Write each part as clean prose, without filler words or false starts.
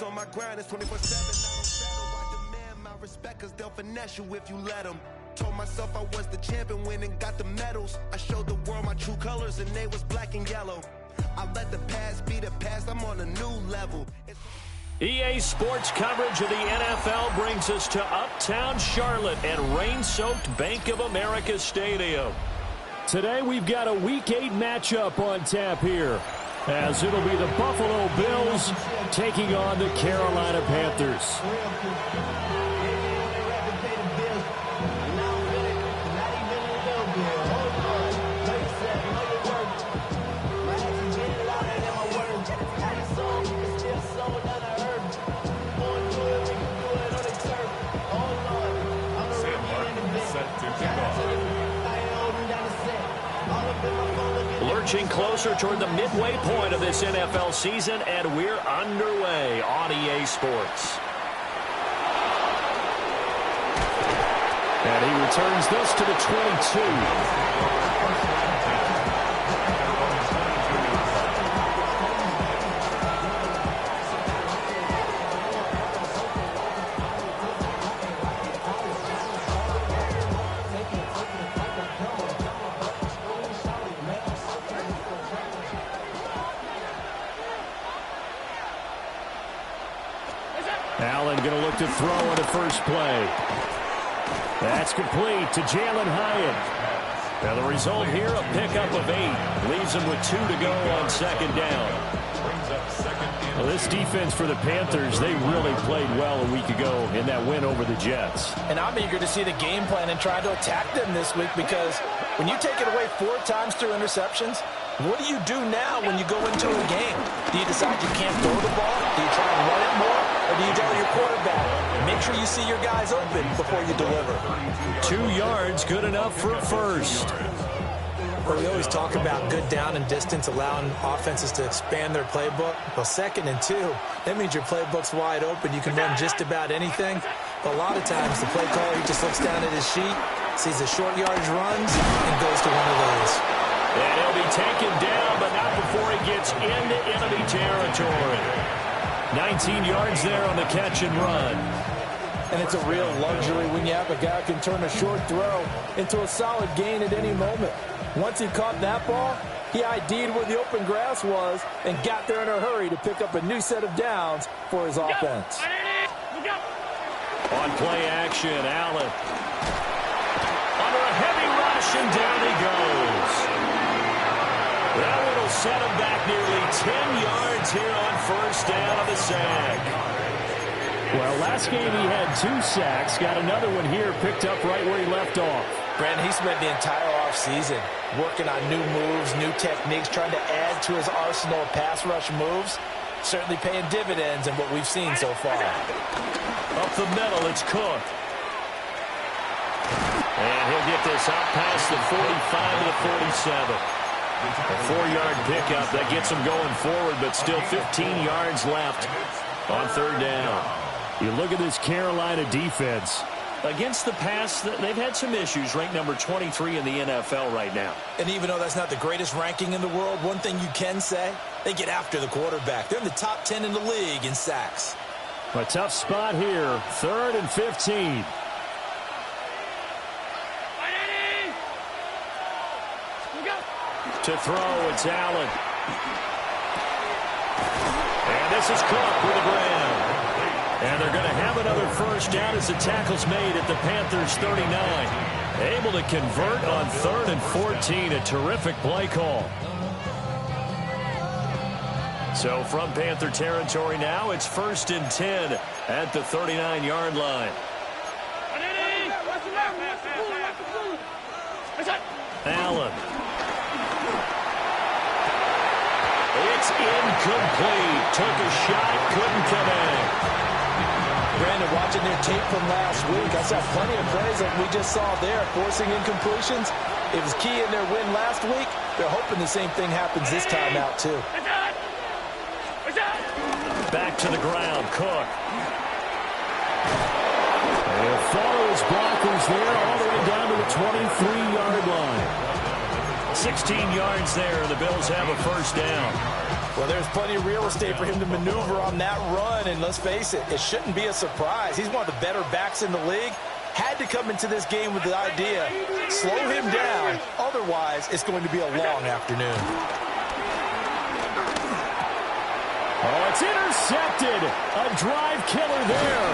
on my grind, it's 24/7. I don't settle. I demand my respect, cause they'll finesse you if you let them. Told myself I was the champion, went and got the medals. I showed the world my true colors, and they was black and yellow. I let the past be the past, I'm on a new level. EA Sports coverage of the NFL brings us to Uptown Charlotte and rain-soaked Bank of America Stadium. Today we've got a Week 8 matchup on tap here, as it'll be the Buffalo Bills taking on the Carolina Panthers. Lurching closer toward the midway point of this NFL season, and we're underway on EA Sports. And he returns this to the 22. Allen going to look to throw on the first play. That's complete to Jalen Hyatt. Now the result here, a pickup of 8. Leaves him with 2 to go on second down. Well, this defense for the Panthers, they really played well a week ago in that win over the Jets. And I'm eager to see the game plan and try to attack them this week, because when you take it away 4 times through interceptions, what do you do now when you go into a game? Do you decide you can't throw the ball? Do you try and run it more? Or do you tell your quarterback, make sure you see your guys open before you deliver? 2 yards, good enough for a first. Well, we always talk about good down and distance, allowing offenses to expand their playbook. Well, 2nd and 2, that means your playbook's wide open. You can run just about anything. But a lot of times, the play caller, he just looks down at his sheet, sees the short yardage runs, and goes to one of those. And he'll be taken down, but not before he gets into enemy territory. 19 yards there on the catch and run. And it's a real luxury when you have a guy who can turn a short throw into a solid gain at any moment. Once he caught that ball, he ID'd where the open grass was and got there in a hurry to pick up a new set of downs for his offense. On play action, Allen. Under a heavy rush, and down he goes. That one will set him back nearly 10 yards here on first down of the sack. Well, last game he had 2 sacks. Got another one here, picked up right where he left off. Brandon, he spent the entire offseason working on new moves, new techniques, trying to add to his arsenal of pass rush moves. Certainly paying dividends in what we've seen so far. Up the middle, it's Cook. And he'll get this out past the 45 to the 47. A 4-yard pickup. That gets him going forward, but still 15 yards left on third down. You look at this Carolina defense. Against the pass, they've had some issues, ranked number 23 in the NFL right now. And even though that's not the greatest ranking in the world, one thing you can say, they get after the quarterback. They're in the top 10 in the league in sacks. A tough spot here, 3rd and 15. To throw, it's Allen. And this is Cook with the ground. And they're going to have another first down as the tackle's made at the Panthers 39. Able to convert on 3rd and 14. A terrific play call. So from Panther territory now, it's 1st and 10 at the 39-yard line. Allen. It's incomplete. Took a shot, couldn't connect. Brandon, watching their tape from last week, I saw plenty of plays like we just saw there, forcing incompletions. It was key in their win last week. They're hoping the same thing happens this time out, too. Back to the ground, Cook. And follows blockers there all the way down to the 23-yard line. 16 yards there. The Bills have a first down. Well, there's plenty of real estate for him to maneuver on that run, and let's face it, it shouldn't be a surprise. He's one of the better backs in the league. Had to come into this game with the idea, slow him down, otherwise it's going to be a long afternoon. Oh, it's intercepted. A drive killer there.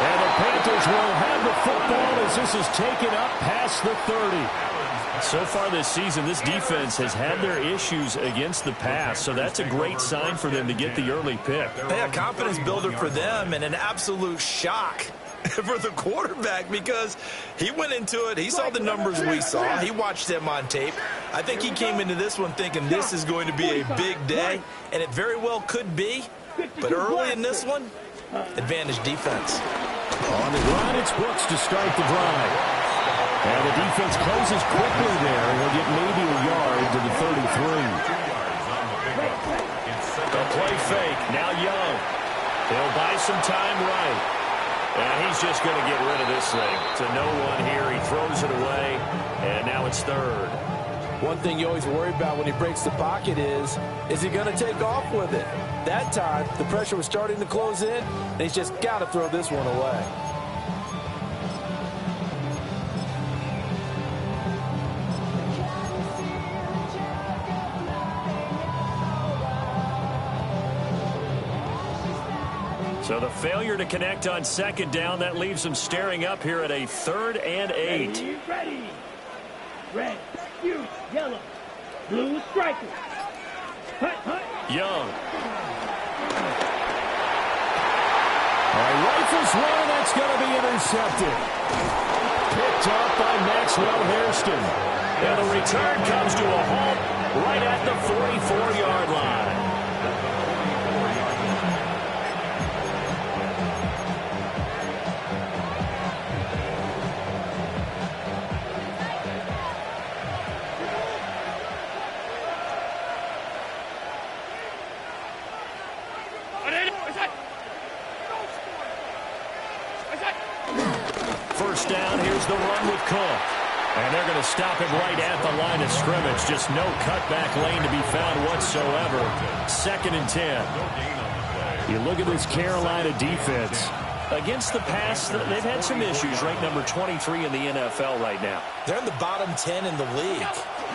And the Panthers will have the football as this is taken up past the 30. So far this season, this defense has had their issues against the pass, so that's a great sign for them to get the early pick. Yeah, confidence builder for them and an absolute shock for the quarterback because he went into it. He saw the numbers we saw. He watched them on tape. I think he came into this one thinking this is going to be a big day, and it very well could be. But early in this one, advantage defense. On the run, it's Brooks to start the drive. And the defense closes quickly there. He'll get maybe a yard to the 33. The play fake. Now Young. He'll buy some time right. And he's just going to get rid of this thing. To no one here. He throws it away. And now it's third. One thing you always worry about when he breaks the pocket is he going to take off with it? That time, the pressure was starting to close in, and he's just got to throw this one away. So the failure to connect on second down, that leaves them staring up here at a 3rd and 8. Ready. Red, you, yellow, blue striker. Young. All right, rifles one, and that's going to be intercepted. Picked up by Maxwell Hairston. And the return comes to a halt right at the 44-yard line. First down, here's the run with Cook. And they're going to stop him right at the line of scrimmage. Just no cutback lane to be found whatsoever. 2nd and 10. You look at this Carolina defense. Against the pass, they've had some issues. Ranked number 23 in the NFL right now. They're in the bottom 10 in the league.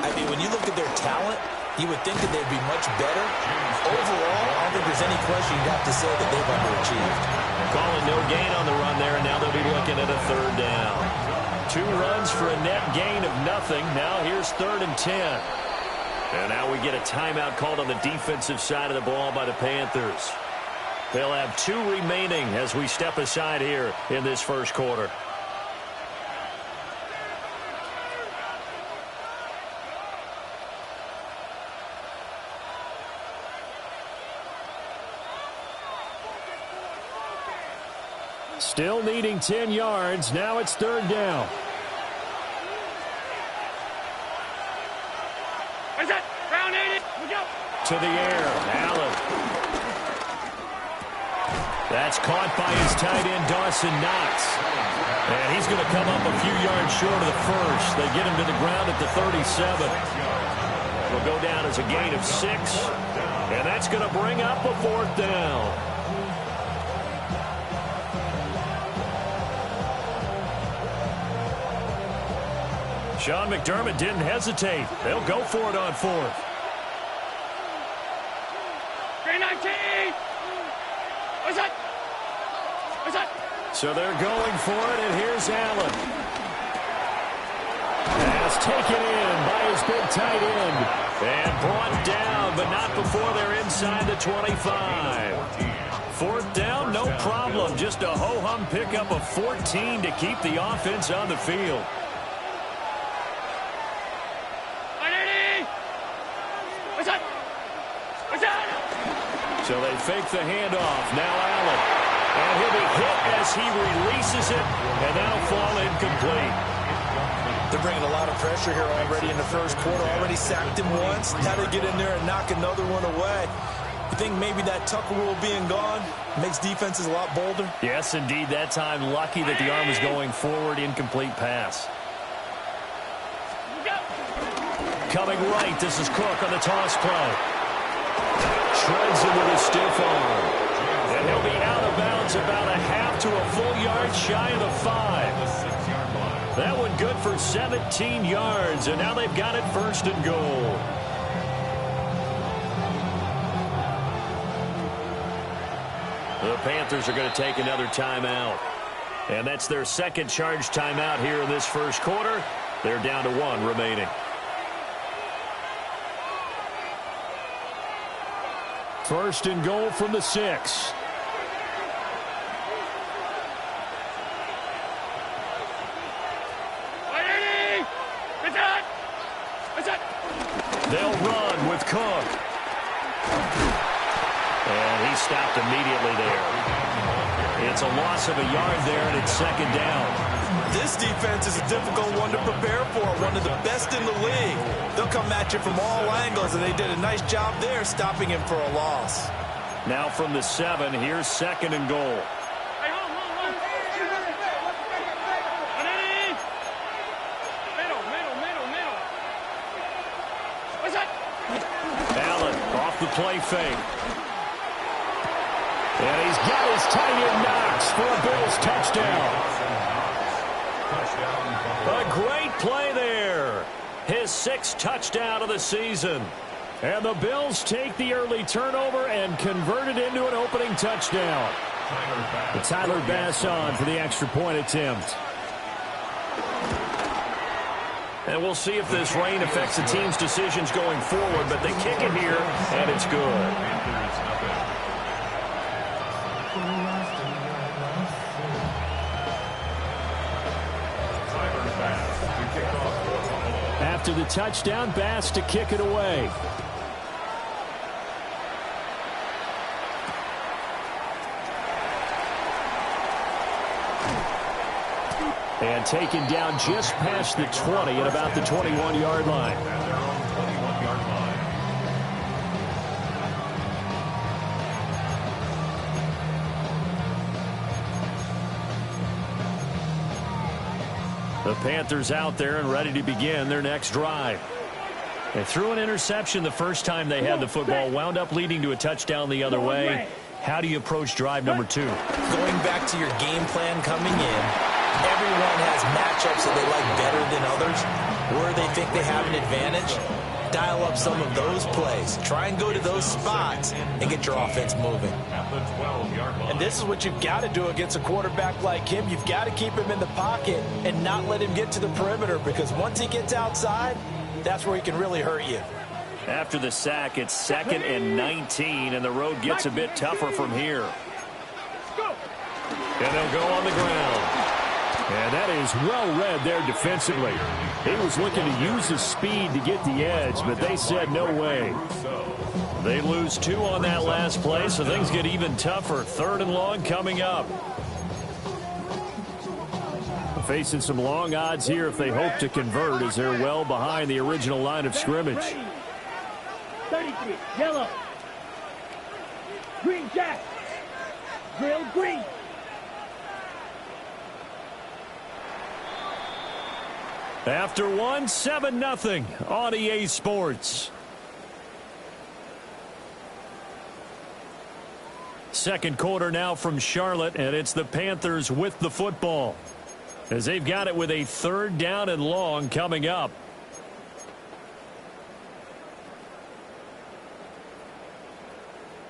I mean, when you look at their talent, you would think that they'd be much better. Overall, I don't think there's any question you'd have to say that they've underachieved. Calling no gain on the run there, and now they'll be looking at a 3rd down. 2 runs for a net gain of nothing. Now here's 3rd and 10. And now we get a timeout called on the defensive side of the ball by the Panthers. They'll have 2 remaining as we step aside here in this first quarter. Still needing 10 yards. Now it's 3rd down. What is that? Round 80. Look out. To the air. Allen. That's caught by his tight end, Dawson Knox. And he's going to come up a few yards short of the first. They get him to the ground at the 37. Will go down as a gain of 6. And that's going to bring up a 4th down. Sean McDermott didn't hesitate. They'll go for it on 4th. 319. What's that? What's that? So they're going for it, and here's Allen. Pass taken in by his big tight end. And brought down, but not before they're inside the 25. 4th down, no problem. Just a ho-hum pickup of 14 to keep the offense on the field. So they fake the handoff. Now Allen. And he'll be hit as he releases it. And that'll fall incomplete. They're bringing a lot of pressure here already in the first quarter. Already sacked him once. Now they get in there and knock another one away. You think maybe that Tucker rule being gone makes defenses a lot bolder? Yes, indeed. That time, lucky that the arm was going forward. Incomplete pass. coming right. This is Cook on the toss play. Shreds him with a stiff arm. And he'll be out of bounds about a half to a full yard shy of the 5. That one good for 17 yards, and now they've got it first and goal. The Panthers are going to take another timeout. And that's their second charge timeout here in this first quarter. They're down to 1 remaining. First and goal from the 6. They'll run with Cook. And he stopped immediately there. It's a loss of a yard there, and it's second down. This defense is a difficult one to prepare for, one of the best in the league. They'll come at you from all angles, and they did a nice job there stopping him for a loss. Now from the 7, here's second and goal. Allen off the play fake. And he's got his tight end Knox for a Bills touchdown. A great play there. His 6th touchdown of the season. And the Bills take the early turnover and convert it into an opening touchdown. Tyler Bass on for the extra point attempt. And we'll see if this rain affects the team's decisions going forward, but they kick it here, and it's good. After the touchdown, Bass to kick it away. And taken down just past the 20 at about the 21-yard line. The Panthers out there and ready to begin their next drive. They threw an interception the first time they had the football, wound up leading to a touchdown the other way. How do you approach drive number 2? Going back to your game plan coming in, everyone has matchups that they like better than others, where they think they have an advantage. Dial up some of those plays. Try and go to those spots and get your offense moving. And this is what you've got to do against a quarterback like him. You've got to keep him in the pocket and not let him get to the perimeter, because once he gets outside, that's where he can really hurt you. After the sack, it's 2nd and 19, and the road gets a bit tougher from here. And they'll go on the ground. And that is well read there defensively. He was looking to use his speed to get the edge, but they said no way. They lose 2 on that last play, so things get even tougher. 3rd and long coming up. Facing some long odds here if they hope to convert, as they're well behind the original line of scrimmage. 33, yellow. Green jack. Grill green. After 1, 7-0 on EA Sports. Second quarter now from Charlotte, and it's the Panthers with the football, as they've got it with a 3rd down and long coming up.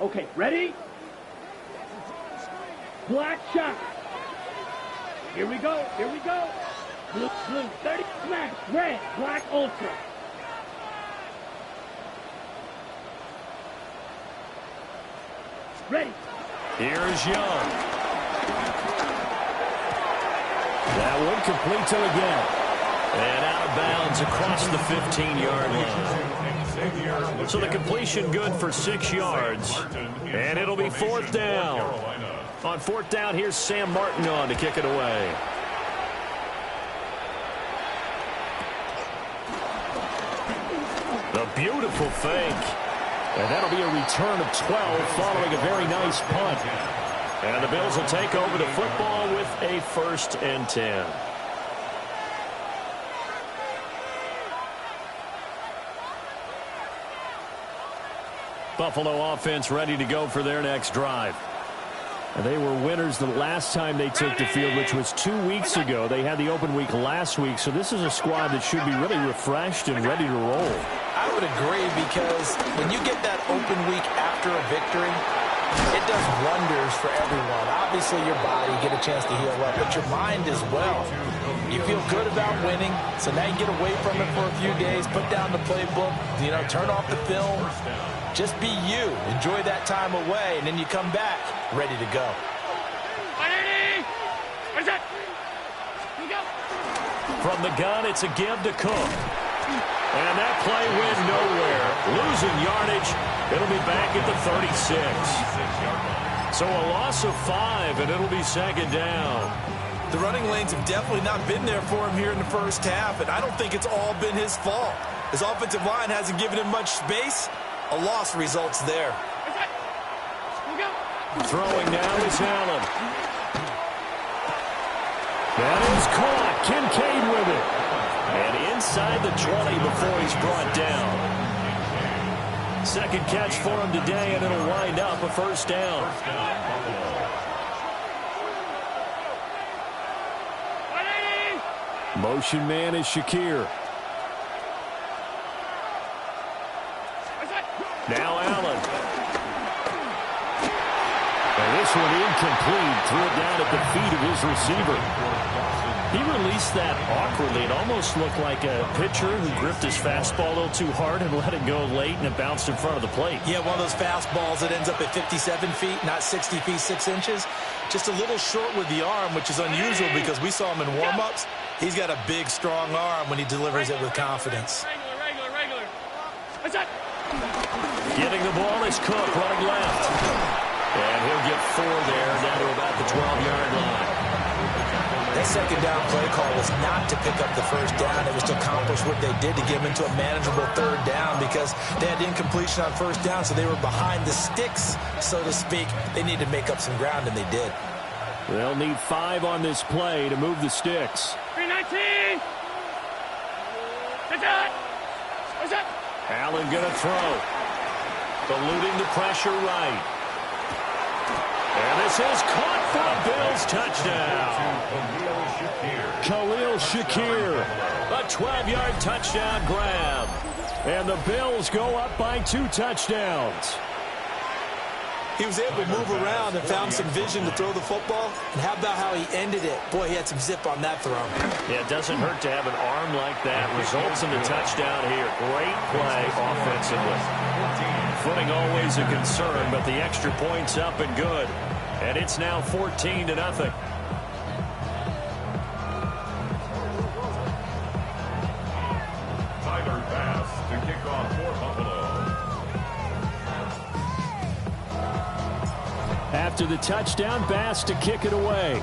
Okay, ready? Black shot. Here we go, here we go. Blue, 30, smash, red, black, ultra. Ready. Here's Young. That one complete to again. And out of bounds across the 15-yard line. So the completion good for 6 yards. And it'll be 4th down. On 4th down, here's Sam Martin on to kick it away. The beautiful fake. And that'll be a return of 12 following a very nice punt. And the Bills will take over the football with a 1st and 10. Buffalo offense ready to go for their next drive. And they were winners the last time they took the field, which was 2 weeks ago. They had the open week last week, so this is a squad that should be really refreshed and ready to roll. I would agree, because when you get that open week after a victory, it does wonders for everyone. Obviously, your body, get a chance to heal up, but your mind as well. You feel good about winning, so now you get away from it for a few days, put down the playbook, turn off the film. Just be you. Enjoy that time away, and then you come back ready to go. From the gun, it's a give to Cook. And that play went nowhere. Losing yardage. It'll be back at the 36. So a loss of 5, and it'll be second down. The running lanes have definitely not been there for him here in the first half, and I don't think it's all been his fault. His offensive line hasn't given him much space. A loss results there. Throwing now is Allen. That is caught. Kincaid with it. And inside the 20 before he's brought down. Second catch for him today, and it'll wind up a first down. Motion man is Shakir. Now Allen. And this one incomplete. Threw it down at the feet of his receiver. He released that awkwardly. It almost looked like a pitcher who gripped his fastball a little too hard and let it go late, and it bounced in front of the plate. Yeah, one of those fastballs that ends up at 57 feet, not 60 feet, 6 inches. Just a little short with the arm, which is unusual because we saw him in warm-ups. He's got a big, strong arm when he delivers it with confidence. Regular. What's that? Getting the ball is Cook running left. And he'll get 4 there, down to about the 12-yard line. That second down play call was not to pick up the first down. It was to accomplish what they did to get them into a manageable third down, because they had incompletion on first down, so they were behind the sticks, so to speak. They needed to make up some ground, and they did. They'll need 5 on this play to move the sticks. 319. What's that? Allen going to throw. Eluding the pressure right. And this is caught for a Bills touchdown. Khalil Shakir. A 12-yard touchdown grab. And the Bills go up by 2 touchdowns. He was able to move around and found some vision to throw the football. And how about how he ended it? Boy, he had some zip on that throw. Yeah, it doesn't hurt to have an arm like that. Results in the touchdown here. Great play offensively. Footing always a concern, but the extra point's up and good. And it's now 14-0. Tyler Bass to kick off for Buffalo. After the touchdown, Bass to kick it away.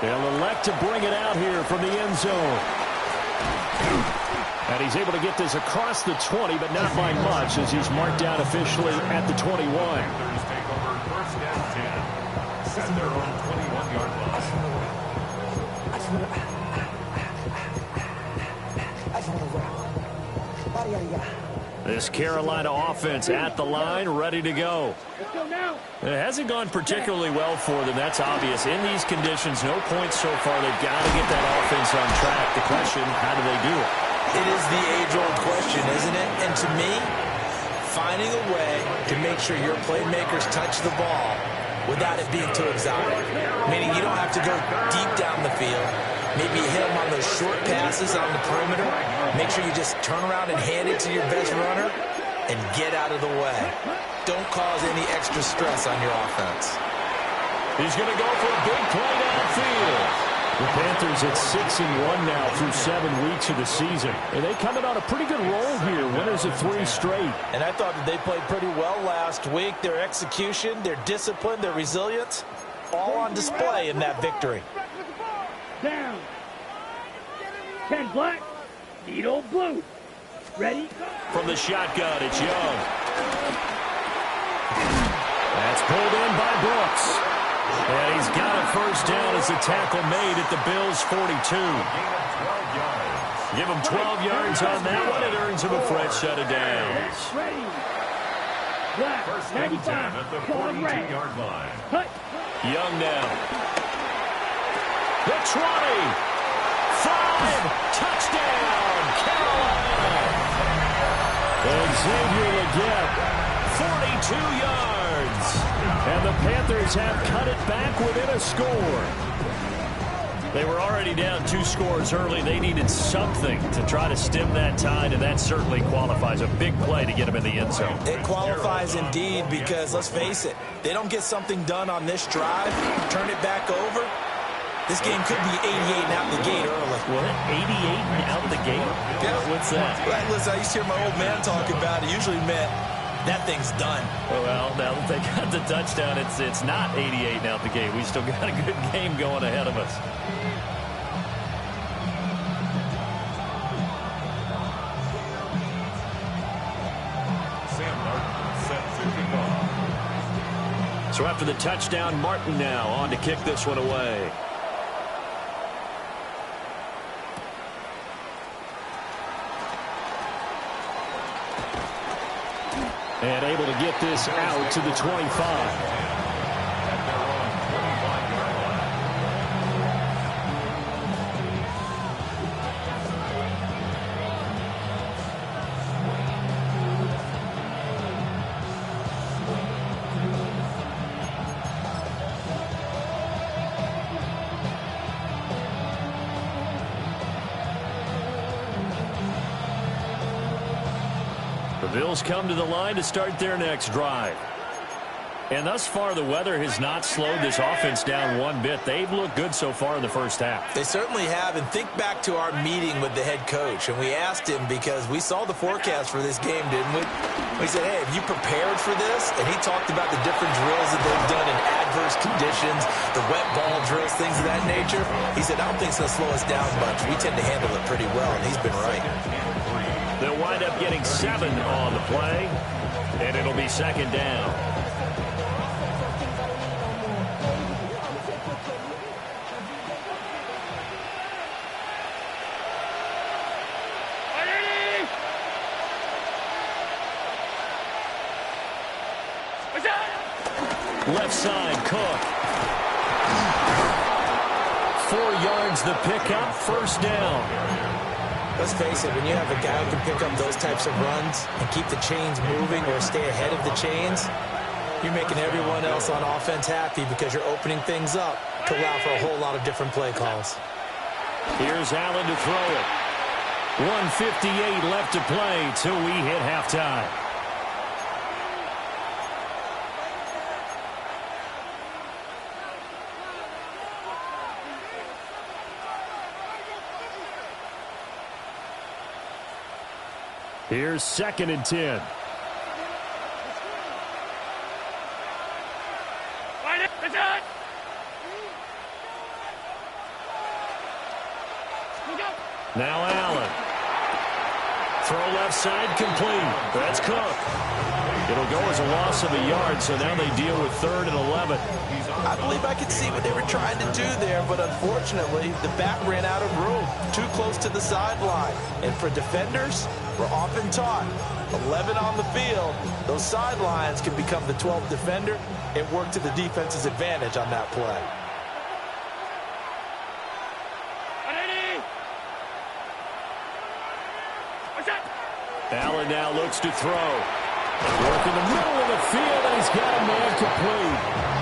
They'll elect to bring it out here from the end zone. And he's able to get this across the 20, but not by much, as he's marked down officially at the 21. Panthers take over first and 10. Set their own 21-yard line. This Carolina offense at the line, ready to go. Let's go now. It hasn't gone particularly well for them. That's obvious. In these conditions, no points so far. They've got to get that offense on track. The question, how do they do it? It is the age-old question, isn't it? And to me, finding a way to make sure your playmakers touch the ball without it being too exotic. Meaning you don't have to go deep down the field. Maybe hit them on those short passes on the perimeter. Make sure you just turn around and hand it to your best runner and get out of the way. Don't cause any extra stress on your offense. He's going to go for a big play downfield. The Panthers at 6-1 now through 7 weeks of the season. And they coming on a pretty good roll here. Winners of 3 straight. And I thought that they played pretty well last week. Their execution, their discipline, their resilience, all on display in that victory. Down. 10 black. Needle blue. Ready? From the shotgun, it's Young. That's pulled in by Brooks. And he's got a first down as the tackle made at the Bills' 42. Gain of 12 yards. Give him 12 yards on that one. It earns him a fresh set of downs. Ready. Black, First and 10 95. at the Call red. 42-yard line. Cut. Young now. The 20. 5. Touchdown, Carolina. And Xavier Legette, 42 yards. And the Panthers have cut it back within a score. They were already down 2 scores early. They needed something to try to stem that tide, and that certainly qualifies. A big play to get them in the end zone. It qualifies indeed because, let's face it, they don't get something done on this drive, turn it back over, this game could be 88 and out the gate early. What? 88 and out the gate? Yeah. What's that? Right, listen, I used to hear my old man talk about it. Usually meant that thing's done. Well, now that they got the touchdown, it's not 88 and out the gate. We still got a good game going ahead of us. So after the touchdown, Martin now on to kick this one away. And able to get this out to the 25. The Bills come to the line to start their next drive. And thus far, the weather has not slowed this offense down one bit. They've looked good so far in the first half. They certainly have, and think back to our meeting with the head coach, and we asked him because we saw the forecast for this game, didn't we? We said, hey, have you prepared for this? And he talked about the different drills that they've done in adverse conditions, the wet ball drills, things of that nature. He said, I don't think it's going to slow us down much. We tend to handle it pretty well, and he's been right. They'll wind up getting 7 on the play, and it'll be second down. Left side, Cook. 4 yards the pickup, first down. Let's face it, when you have a guy who can pick up those types of runs and keep the chains moving or stay ahead of the chains, you're making everyone else on offense happy because you're opening things up to allow for a whole lot of different play calls. Here's Allen to throw it. 1:58 left to play till we hit halftime. Here's second and 10. Now Allen. Throw left side complete. That's Cook. It'll go as a loss of a yard, so now they deal with 3rd and 11. I believe I could see what they were trying to do there, but unfortunately, the back ran out of room, too close to the sideline. And for defenders, we're often taught, 11 on the field, those sidelines can become the 12th defender and work to the defense's advantage on that play. Allen now looks to throw. Work in the middle of the field, and he's got a man complete.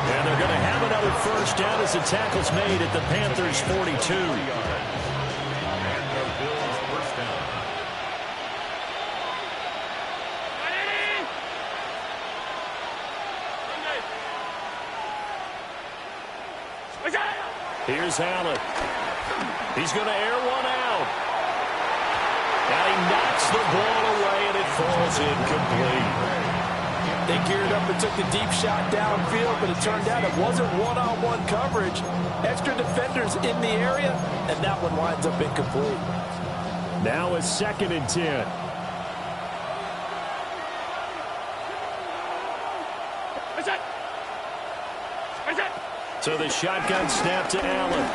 And they're going to have another first down as the tackle's made at the Panthers' 42. Here's Allen. He's going to air one out. And he knocks the ball away, and it falls incomplete. They geared up and took the deep shot downfield, but it turned out it wasn't one-on-one coverage. Extra defenders in the area, and that one winds up incomplete. Now it's second and 10. So the shotgun snap to Allen.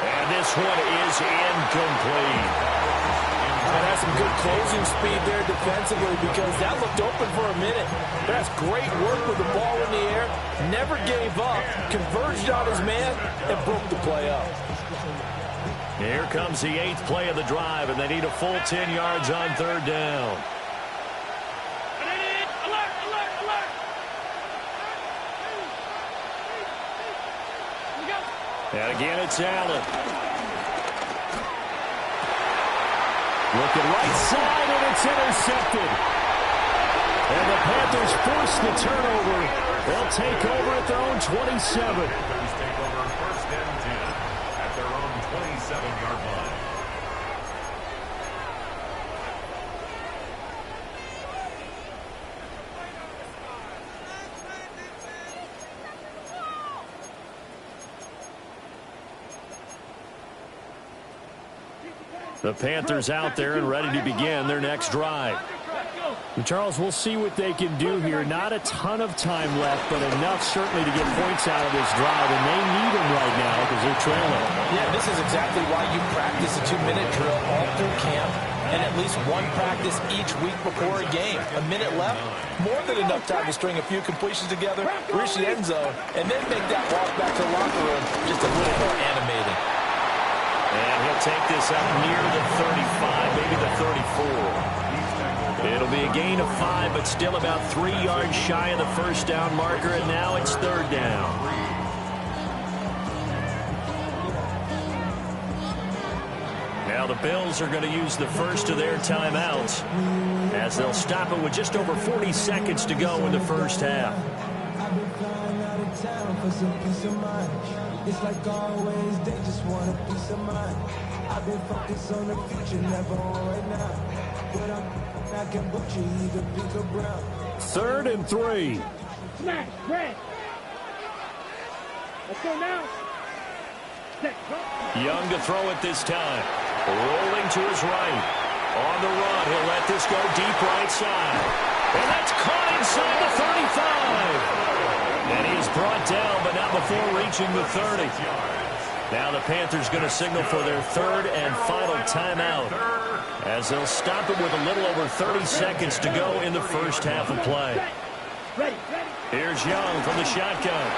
And this this one is incomplete. And that's some good closing speed there defensively because that looked open for a minute. That's great work with the ball in the air. Never gave up, converged on his man, and broke the play up. Here comes the 8th play of the drive, and they need a full 10 yards on 3rd down. Alert, alert, alert. And again, it's Allen. Looking right side, and it's intercepted. And the Panthers force the turnover. They'll take over at their own 27. Panthers take over 1st and 10 at their own 27-yard line. The Panthers out there and ready to begin their next drive. And Charles, we'll see what they can do here. Not a ton of time left, but enough certainly to get points out of this drive, and they need them right now because they're trailing. Yeah, this is exactly why you practice a 2-minute drill all through camp and at least one practice each week before a game. A minute left, more than enough time to string a few completions together, reach the end zone, and then make that walk back to the locker room just a little more animating. And he'll take this up near the 35, maybe the 34. It'll be a gain of 5, but still about 3 yards shy of the first down marker, and now it's 3rd down. Now the Bills are going to use the first of their timeouts as they'll stop it with just over 40 seconds to go in the first half. It's like always, they just want a piece of mind. I've been focused on the future, never on right now. But I can butcher either pink or brown. 3rd and 3. Smash, red. Let's go now. Set, go. Young to throw it this time. Rolling to his right. On the run, he'll let this go deep right side. And that's caught inside the 35. And he is brought down, but not before reaching the 30. Now the Panthers going to signal for their 3rd and final timeout as they'll stop it with a little over 30 seconds to go in the first half of play. Ready. Here's Young from the shotgun.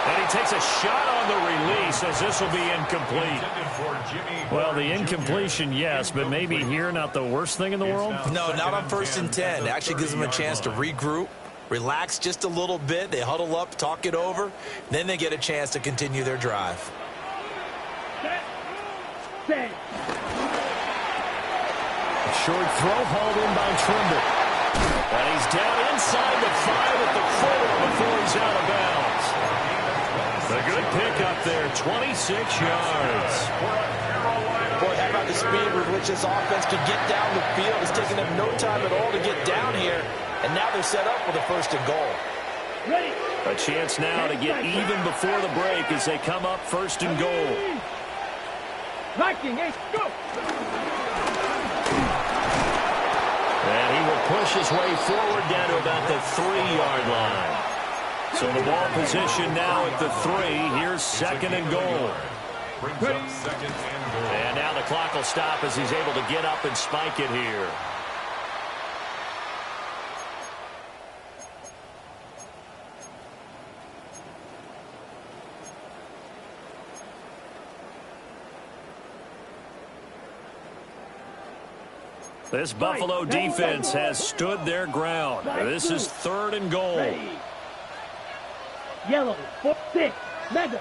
And he takes a shot on the release as this will be incomplete. Well, the incompletion, yes, but maybe here not the worst thing in the world? No, not on 1st and 10. It actually gives them a chance to regroup, relax just a little bit. They huddle up, talk it over. Then they get a chance to continue their drive. Set. A short throw hauled in by Trimble. And he's down inside the 5 at the 4 before he's out of bounds. A good pickup there, 26 yards. Boy, how about the speed with which this offense can get down the field? It's taken them no time at all to get down here. And now they're set up with a 1st and goal. Ready. A chance now to get even before the break as they come up 1st and goal. Locking, go. And he will push his way forward down to about the 3-yard line. So the ball position now at the 3. Here's 2nd and goal. Brings up 2nd and goal. And now the clock will stop as he's able to get up and spike it here. This Buffalo defense has stood their ground. This is 3rd and goal. Ready. Yellow, 4-6, mega.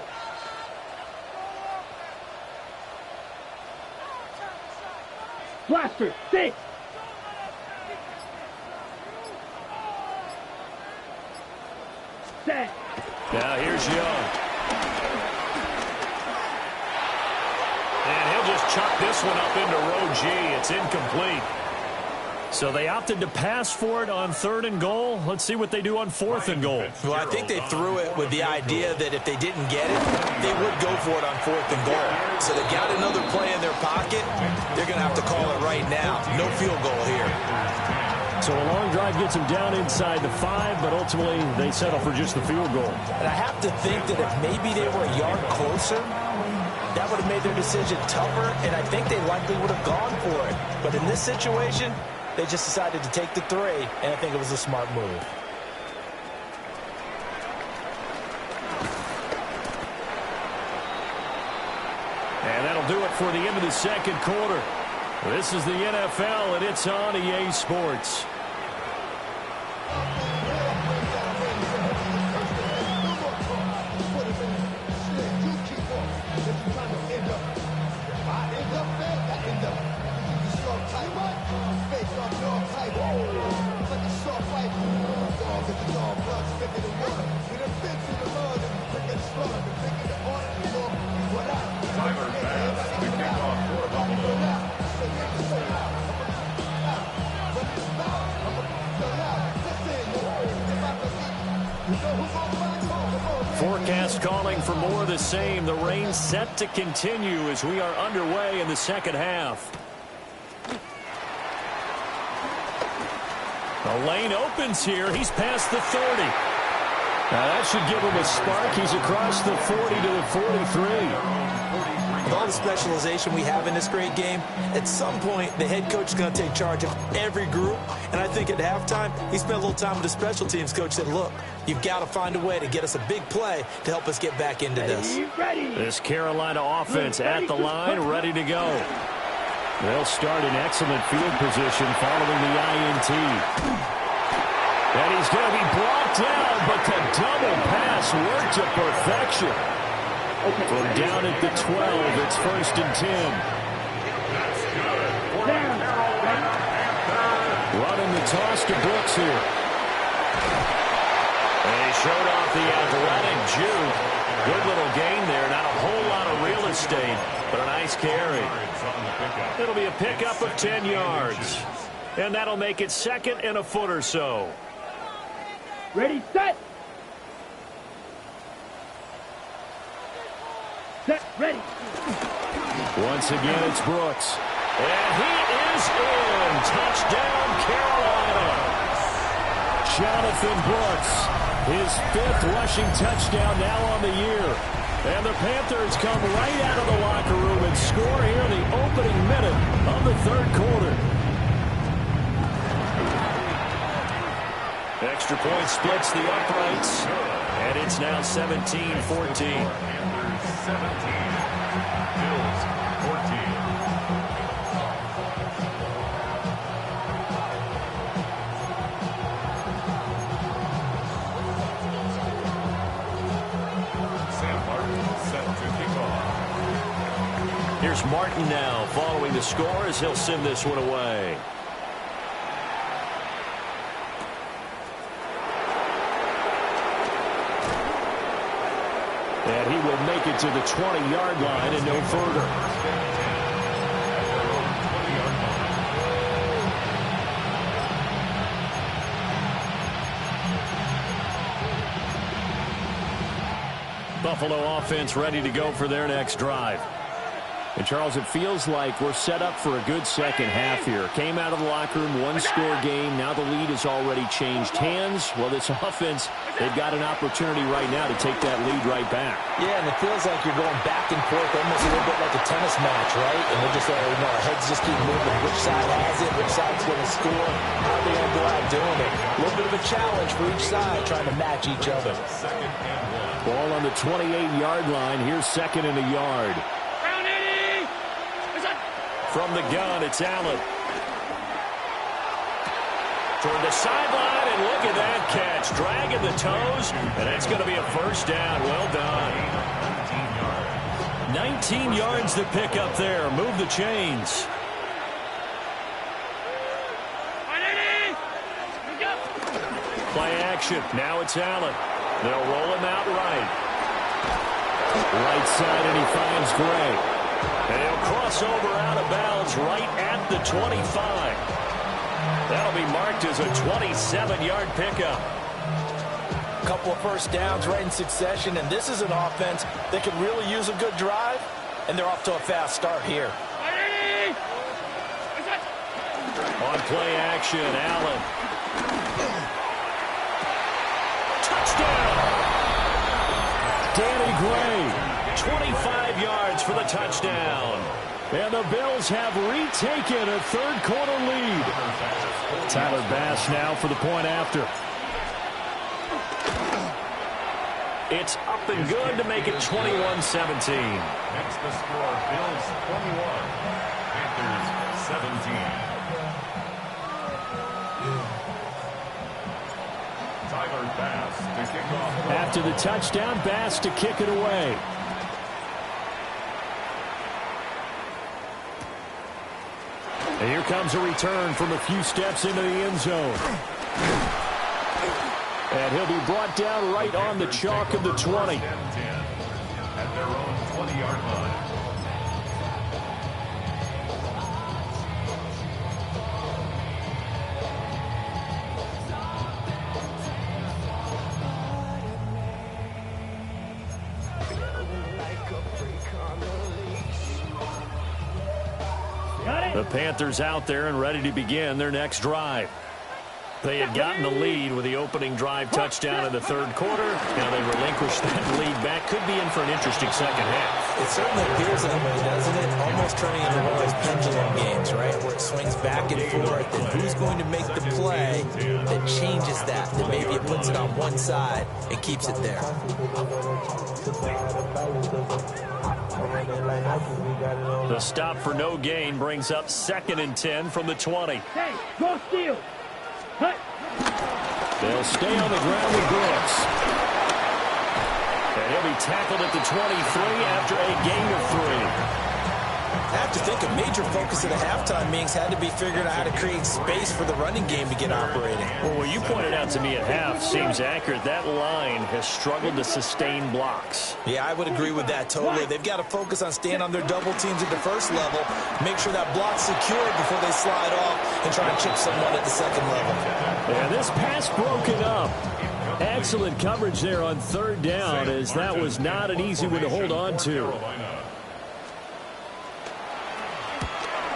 Blaster, 6. Set. Now here's Young. And he'll just chuck this one up into row G. It's incomplete. So they opted to pass for it on 3rd and goal. Let's see what they do on 4th and goal. Well, I think they threw it with the idea that if they didn't get it, they would go for it on 4th and goal. So they got another play in their pocket. They're going to have to call it right now. No field goal here. So a long drive gets them down inside the 5, but ultimately they settle for just the field goal. And I have to think that if maybe they were a yard closer, that would have made their decision tougher, and I think they likely would have gone for it. But in this situation, they just decided to take the 3, and I think it was a smart move. And that'll do it for the end of the second quarter. This is the NFL, and it's on EA Sports. Forecast calling for more of the same. The rain set to continue as we are underway in the second half. The lane opens here. He's past the 30. Now that should give him a spark. He's across the 40 to the 43. With all the specialization we have in this great game, at some point, the head coach is going to take charge of every group. And I think at halftime, he spent a little time with the special teams coach said, look, you've got to find a way to get us a big play to help us get back into this. This Carolina offense at the line, ready to go. They'll start in excellent field position following the INT. And he's going to be brought down, but the double pass worked to perfection. From down at the 12, it's 1st and 10. Running the toss to Brooks here. And he showed off the athletic juke. Good little gain there. Not a whole lot of real estate, but a nice carry. It'll be a pickup of 10 yards. And that'll make it 2nd and a foot or so. Ready, set. Set, ready. Once again, it's Brooks. And he is in. Touchdown, Carolina. Jonathan Brooks, his 5th rushing touchdown now on the year. And the Panthers come right out of the locker room and score here in the opening minute of the 3rd quarter. Extra point splits the uprights. And it's now 17-14. 17, Bills 14. Sam Martin set to kick off. Here's Martin now following the score as he'll send this one away. And he will make it to the 20-yard line and no further. Buffalo offense ready to go for their next drive. And, Charles, it feels like we're set up for a good second half here. Came out of the locker room, one-score game. Now the lead has already changed hands. Well, this offense, they've got an opportunity right now to take that lead right back. Yeah, and it feels like you're going back and forth almost a little bit like a tennis match, right? And we're just, our heads just keep moving. Which side has it? Which side's going to score? How are they going to go out doing it? A little bit of a challenge for each side, trying to match each other. Ball on the 28-yard line. Here's 2nd and a yard. From the gun, it's Allen. Toward the sideline, and look at that catch. Dragging the toes, and it's going to be a first down. Well done. 19 yards to pick up there. Move the chains. Play action. Now it's Allen. They'll roll him out right. Right side, and he finds Gray. And he'll cross over out of bounds right at the 25. That'll be marked as a 27-yard pickup. A couple of first downs right in succession, and this is an offense that could really use a good drive, and they're off to a fast start here. On play action, Allen. Touchdown! Danny Gray, 25 yards for the touchdown. And the Bills have retaken a third-quarter lead. Tyler Bass now for the point after. It's up and good to make it 21-17. Next the score, Bills 21, Panthers 17. Tyler Bass to kick off. After the touchdown, Bass to kick it away. And here comes a return from a few steps into the end zone. And he'll be brought down right on the chalk of the 20. At their own 20-yard line. The Panthers out there and ready to begin their next drive. They had gotten the lead with the opening drive touchdown in the third quarter. Now they relinquish that lead back. Could be in for an interesting second half. It certainly appears that way, doesn't it? Almost turning into one of those pendulum games, right? Where it swings back and forth. And who's going to make the play that changes that? That maybe it puts it on one side and keeps it there. The stop for no gain brings up 2nd and 10 from the 20. Hey, go steal. Hut. They'll stay on the ground with Brooks. And he'll be tackled at the 23 after a gain of 3. I have to think a major focus of the halftime meetings had to be figuring out how to create space for the running game to get operating. Well, what you pointed out to me at half seems accurate. That line has struggled to sustain blocks. Yeah, I would agree with that totally. They've got to focus on staying on their double teams at the first level, make sure that block's secured before they slide off and try and chip someone at the second level. And this pass broken up. Excellent coverage there on third down, as that was not an easy one to hold on to.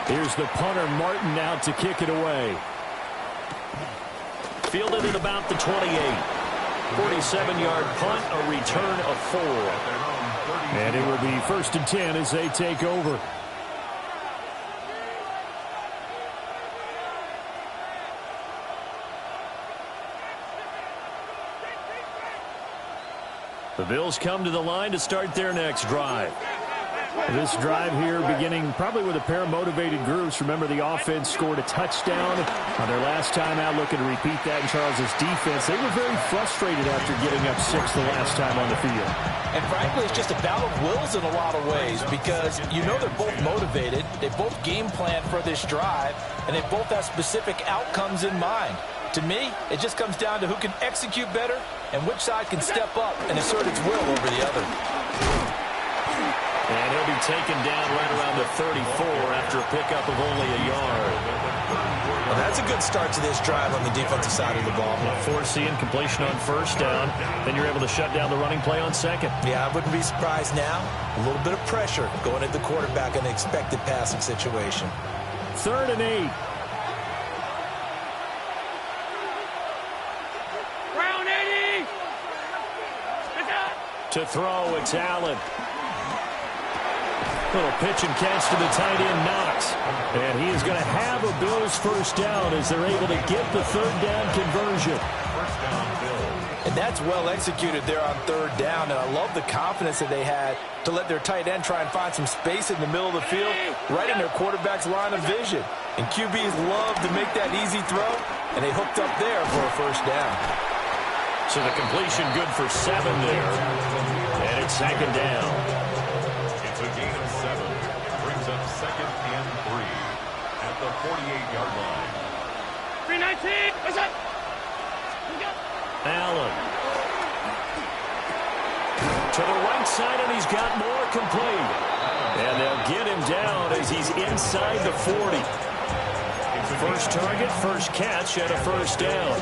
Here's the punter, Martin, out to kick it away. Fielded at about the 28. 47-yard punt, a return of 4. And it will be 1st and 10 as they take over. The Bills come to the line to start their next drive. This drive here beginning probably with a pair of motivated groups. Remember, the offense scored a touchdown on their last time out, looking to repeat that in Charles's defense. They were very frustrated after getting up 6 the last time on the field. And frankly, it's just a battle of wills in a lot of ways, because you know they're both motivated, they both game plan for this drive, and they both have specific outcomes in mind. To me, it just comes down to who can execute better and which side can step up and assert its will over the other. And he'll be taken down right around the 34 after a pickup of only a yard. Well, that's a good start to this drive on the defensive side of the ball. Forcing completion on first down. Then you're able to shut down the running play on second. Yeah, I wouldn't be surprised now. A little bit of pressure going at the quarterback in an expected passing situation. 3rd and 8. Brown 80. To throw, it's Allen. Little pitch and catch to the tight end, Knox. And he is going to have a Bills first down as they're able to get the 3rd down conversion. And that's well executed there on 3rd down. And I love the confidence that they had to let their tight end try and find some space in the middle of the field, right in their quarterback's line of vision. And QBs love to make that easy throw, and they hooked up there for a first down. So the completion good for 7 there. And it's 2nd down. It's a gain of 7. Brings up 2nd and 3 at the 48-yard line. 319. What's up? Allen. To the right side, and he's got more complete. And they'll get him down as he's inside the 40. First target, first catch, and a first down.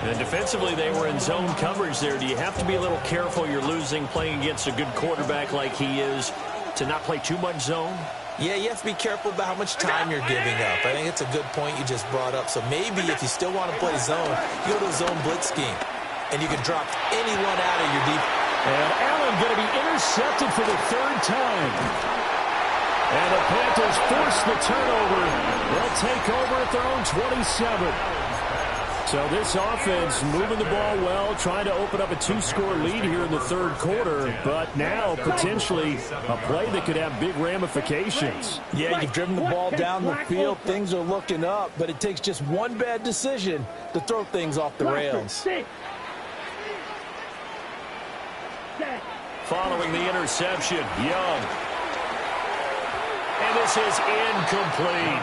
And defensively, they were in zone coverage there. Do you have to be a little careful? You're losing, playing against a good quarterback like he is, to not play too much zone? Yeah, you have to be careful about how much time you're giving up. I think it's a good point you just brought up. So maybe if you still want to play zone, you go to a zone blitz scheme, and you can drop anyone out of your deep. And Allen going to be intercepted for the third time. And the Panthers force the turnover. They'll take over at their own 27. So this offense moving the ball well, trying to open up a 2-score lead here in the third quarter, but now potentially a play that could have big ramifications. Yeah, you've driven the ball down the field. Things are looking up, but it takes just one bad decision to throw things off the rails. Following the interception, Young. And this is incomplete.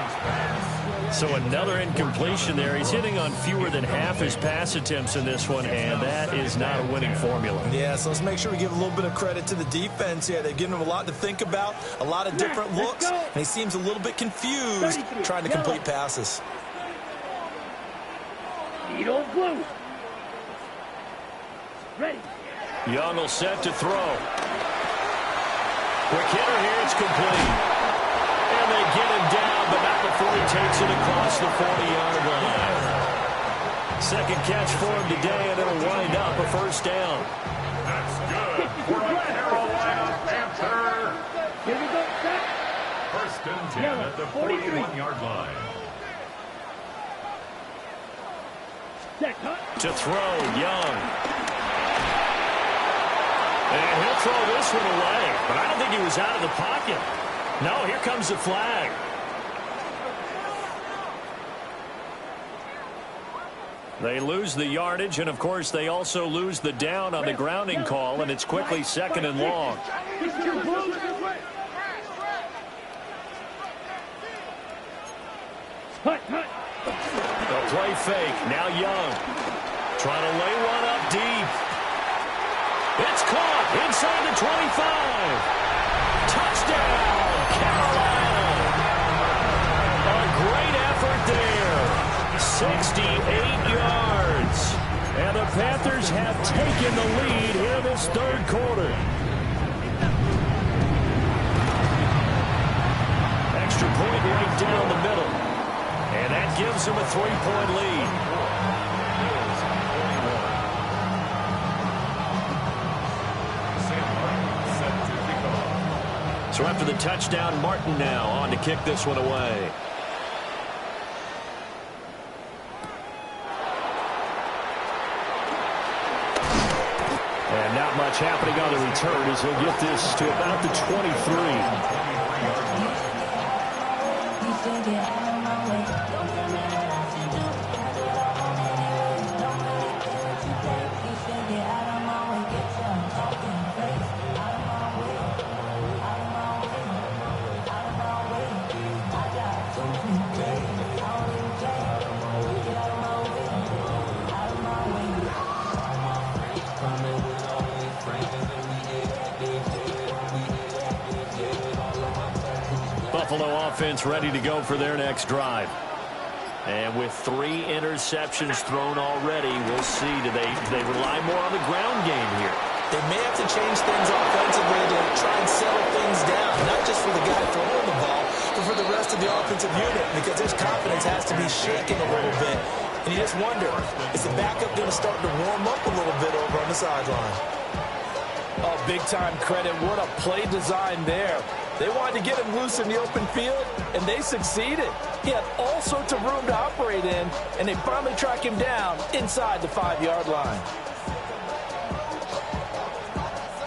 So another incompletion there. He's hitting on fewer than half his pass attempts in this one, and that is not a winning formula. Yeah, so let's make sure we give a little bit of credit to the defense here. They've given him a lot to think about, a lot of different looks, and he seems a little bit confused trying to complete passes. Blue. Ready. Young will set to throw. Quick hitter here, it's complete. And they get him down, but not before he takes it across the 40-yard line. Second catch for him today, and it'll wind up a first down. That's good for the Carolina Panther. Here we go, set. First and 10 at the 41-yard line. Set, cut. To throw, Young. And he'll throw this one away, but I don't think he was out of the pocket. No, here comes the flag. They lose the yardage, and, of course, they also lose the down on the grounding call, and it's quickly second and long. They'll play fake. Now Young. Trying to lay one up deep. It's caught inside the 25. Touchdown, Carolina. A great effort there. 68 yards. And the Panthers have taken the lead here this third quarter. Extra point right down the middle. And that gives them a 3-point lead. So after the touchdown, Martin now on to kick this one away. And not much happening on the return as he'll get this to about the 23. Buffalo offense ready to go for their next drive. And with 3 interceptions thrown already, we'll see. Do they rely more on the ground game here? They may have to change things offensively to try and settle things down, not just for the guy throwing the ball, but for the rest of the offensive unit, because his confidence has to be shaken a little bit. And you just wonder, is the backup going to start to warm up a little bit over on the sideline? Oh, big-time credit. What a play design there. They wanted to get him loose in the open field, and they succeeded. He had all sorts of room to operate in, and they finally track him down inside the 5-yard line.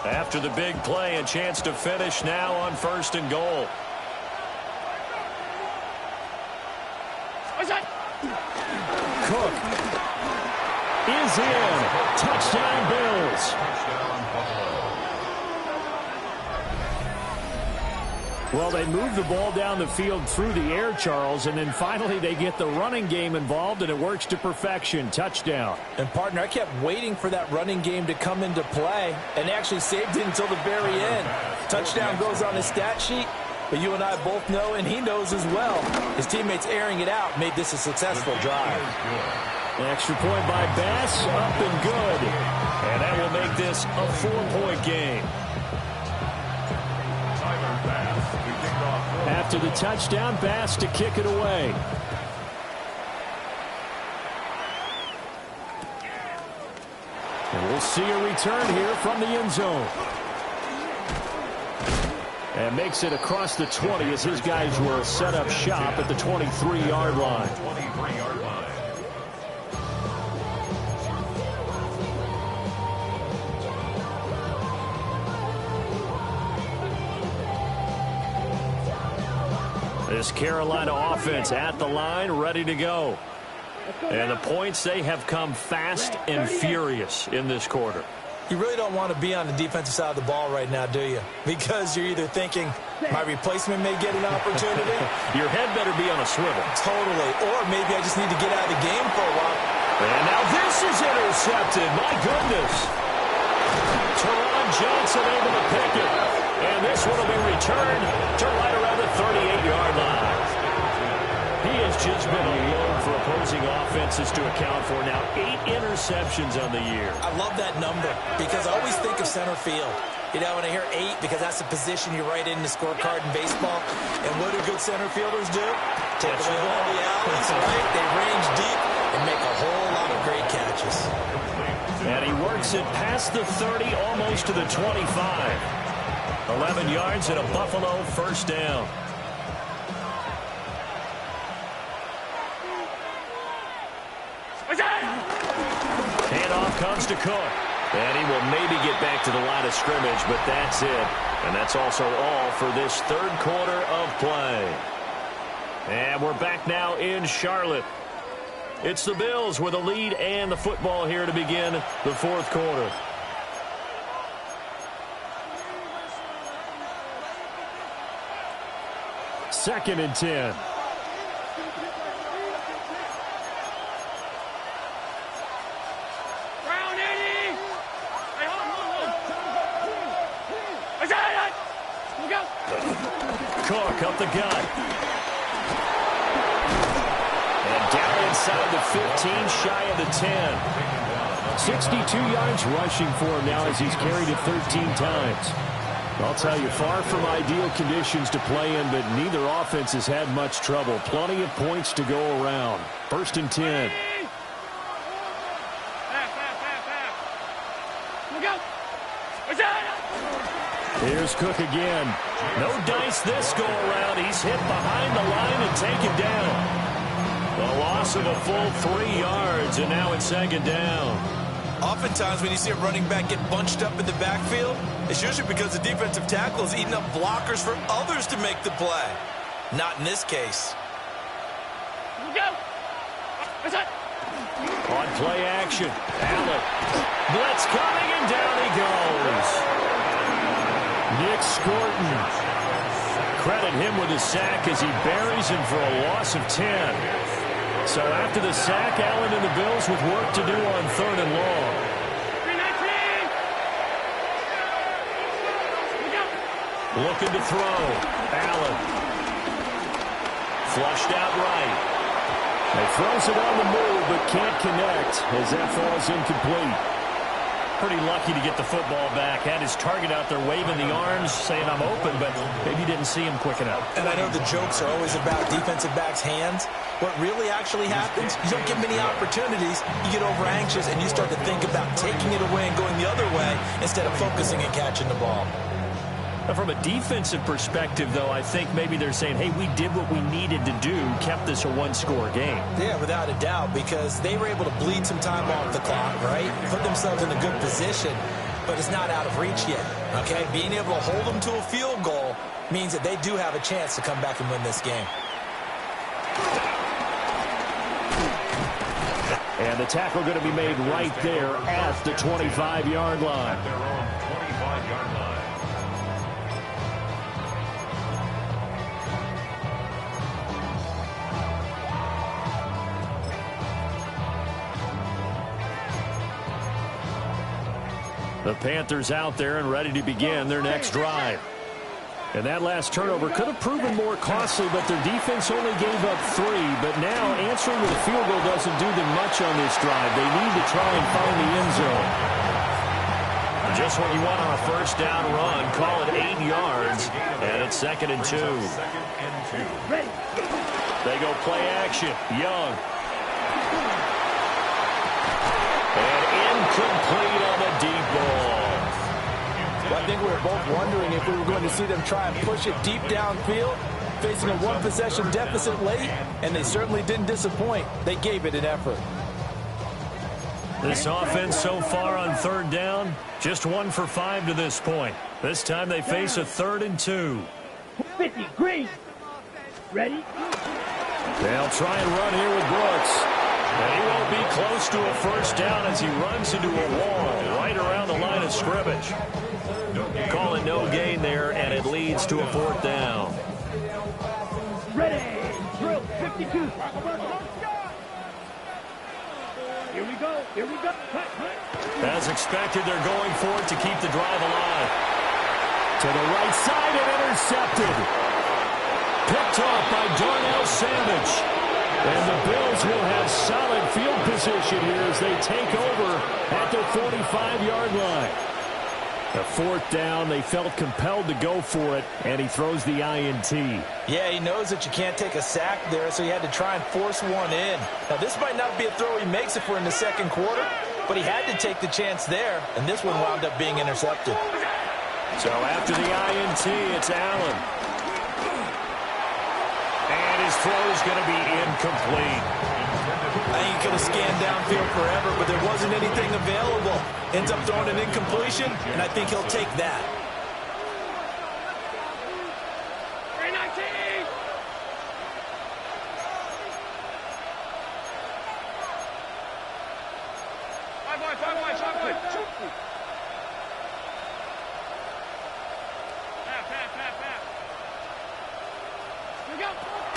After the big play, a chance to finish now on 1st and goal. Cook is in. Touchdown, Bills. Well, they move the ball down the field through the air, Charles, and then finally they get the running game involved, and it works to perfection. Touchdown. And, partner, I kept waiting for that running game to come into play, and actually saved it until the very end. Touchdown goes on his stat sheet, but you and I both know, and he knows as well, his teammates airing it out made this a successful drive. An extra point by Bass, up and good. And that will make this a 4-point game. After the touchdown, Bass to kick it away. And We'll see a return here from the end zone. And makes it across the 20 as his guys will set up shop at the 23-yard line. 23-yard line. This Carolina offense at the line, ready to go. And the points, they have come fast and furious in this quarter. You really don't want to be on the defensive side of the ball right now, do you? Because you're either thinking, my replacement may get an opportunity. Your head better be on a swivel. Totally. Or maybe I just need to get out of the game for a while. And now this is intercepted. My goodness. Teron Johnson able to pick it. And this one will be returned to right around the 38-yard line. He has just been a load for opposing offenses to account for. Now 8 interceptions on the year. I love that number because I always think of center field. You know, when I hear 8, because that's the position you write in the scorecard in baseball. And what do good center fielders do? Take away all the alleys, right? They range deep and make a whole lot of great catches. And he works it past the 30, almost to the 25. 11 yards and a Buffalo first down. Handoff comes to Cook. And he will maybe get back to the line of scrimmage, but that's it. And that's also all for this third quarter of play. And we're back now in Charlotte. It's the Bills with a lead and the football here to begin the fourth quarter. Second and 10. Cook up the gut. And down inside the 15, shy of the 10. 62 yards rushing for him now as he's carried it 13 times. I'll tell you, far from ideal conditions to play in, but neither offense has had much trouble. Plenty of points to go around. First and 10. Here's Cook again. No dice this go around. He's hit behind the line and taken down. A loss of a full 3 yards, and now it's second down. Oftentimes when you see a running back get bunched up in the backfield, it's usually because the defensive tackle is eating up blockers for others to make the play. Not in this case. On play action, Allen. Blitz coming, and down he goes. Nick Scorton. Credit him with a sack as he buries him for a loss of 10. So after the sack, Allen and the Bills with work to do on third and long. Looking to throw. Allen. Flushed out right. He throws it on the move, but can't connect as that falls incomplete. Pretty lucky to get the football back. Had his target out there waving the arms, saying I'm open, but maybe didn't see him quick enough. And I know the jokes are always about defensive backs' hands. What really actually happens, you don't get many opportunities. You get over anxious and you start to think about taking it away and going the other way instead of focusing and catching the ball. From a defensive perspective, though, I think maybe they're saying, hey, we did what we needed to do, kept this a one-score game. Yeah, without a doubt, because they were able to bleed some time off the clock, right? Put themselves in a good position, but it's not out of reach yet, okay? Being able to hold them to a field goal means that they do have a chance to come back and win this game. And the tackle going to be made right there at the 25-yard line. At their own 25-yard line. The Panthers out there and ready to begin their next drive. And that last turnover could have proven more costly, but their defense only gave up 3. But now answering with a field goal doesn't do them much on this drive. They need to try and find the end zone. Just what you want on a first down run. Call it 8 yards. And it's second and 2. They go play action. Young. And incomplete on the deep ball. Well, I think we were both wondering if we were going to see them try and push it deep downfield, facing a one-possession deficit late, and they certainly didn't disappoint. They gave it an effort. This offense so far on third down, just 1 for 5 to this point. This time they face a 3rd and 2. 50, green. Ready? They'll try and run here with Brooks. And he won't be close to a first down as he runs into a wall right around the line of scrimmage. Calling no gain there, and it leads to a 4th down. Ready. Drill 52. Here we go. Here we go. Cut, cut. As expected, they're going for it to keep the drive alive. To the right side and intercepted. Picked off by Darnell Savage. And the Bills will have solid field position here as they take over at their 45-yard line. The 4th down, they felt compelled to go for it, and he throws the INT. Yeah, he knows that you can't take a sack there, so he had to try and force one in. Now, this might not be a throw he makes if we're in the second quarter, but he had to take the chance there, and this one wound up being intercepted. So after the INT, it's Allen. And his throw is going to be incomplete. I think he could have scanned downfield forever, but there wasn't anything available. Ends up throwing an incompletion, and I think he'll take that.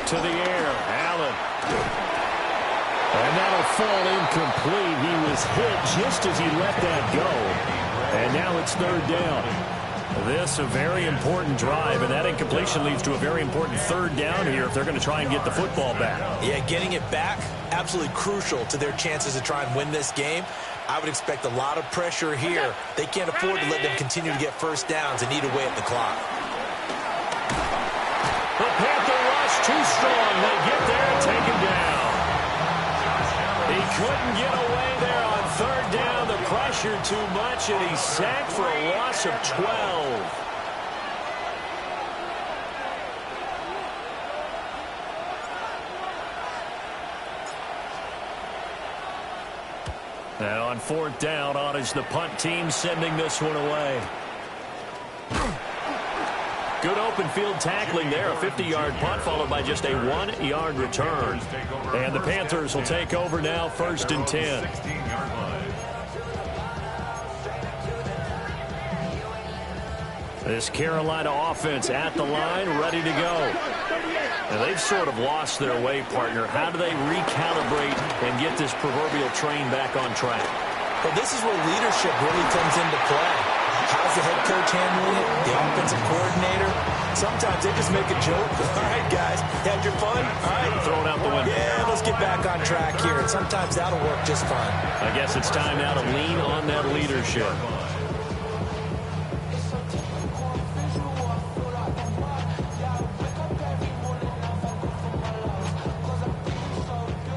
To the air, Allen. And that'll fall incomplete. He was hit just as he let that go. And now it's 3rd down. This a very important drive, and that incompletion leads to a very important 3rd down here if they're going to try and get the football back. Yeah, getting it back, absolutely crucial to their chances to try and win this game. I would expect a lot of pressure here. They can't afford to let them continue to get first downs and eat away at the clock. The Panther rush too strong. They get there and take him down. He couldn't get away there on 3rd down. The pressure too much, and he's sacked for a loss of 12. Now on 4th down, on is the punt team sending this one away. Good open field tackling there. A 50-yard punt followed by just a 1-yard return. And the Panthers will take over now, 1st and 10. This Carolina offense at the line, ready to go. And they've sort of lost their way, partner. How do they recalibrate and get this proverbial train back on track? Well, this is where leadership really comes into play. How's the head coach handling it? The offensive coordinator? Sometimes they just make a joke. All right, guys, had your fun? All right. Throw it out the window. Yeah, let's get back on track here. And sometimes that'll work just fine. I guess it's time now to lean on that leadership.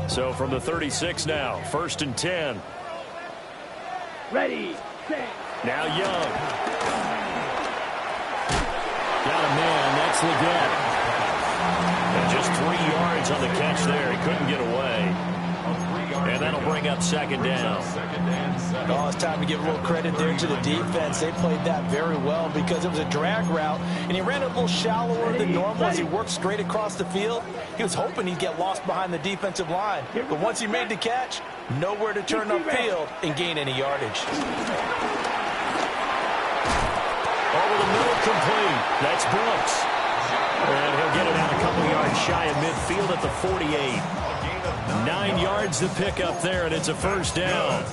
So from the 36 now, 1st and 10. Ready, set. Now Young. Got a man, that's Leggett. And just 3 yards on the catch there. He couldn't get away. And that'll bring up 2nd down. Oh, it's time to give a little credit there to the defense. They played that very well because it was a drag route, and he ran it a little shallower than normal as he worked straight across the field. He was hoping he'd get lost behind the defensive line. But once he made the catch, nowhere to turn upfield and gain any yardage. Over the middle, complete. That's Brooks. And he'll get it out a couple yards shy of midfield at the 48. 9 yards to pick up there, and it's a 1st down.